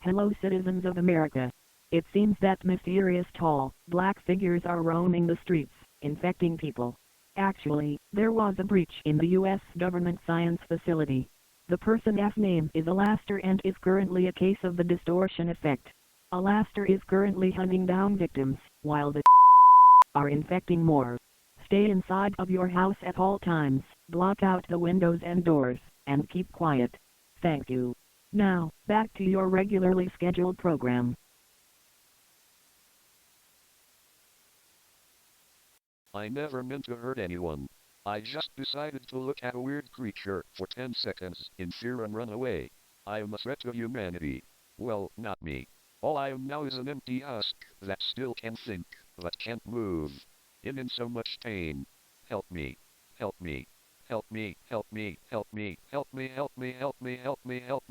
Hello, citizens of America. It seems that mysterious tall, black figures are roaming the streets, infecting people. Actually, there was a breach in the U.S. government science facility. The person's name is Alastair and is currently a case of the distortion effect. Alastair is currently hunting down victims, while the are infecting more. Stay inside of your house at all times, block out the windows and doors, and keep quiet. Thank you. Now, back to your regularly scheduled program. I never meant to hurt anyone. I just decided to look at a weird creature for 10 seconds in fear and run away. I am a threat to humanity. Well, not me. All I am now is an empty husk that still can think, but can't move. In so much pain. Help me. Help me. Help me. Help me. Help me. Help me. Help me. Help me. Help me. Help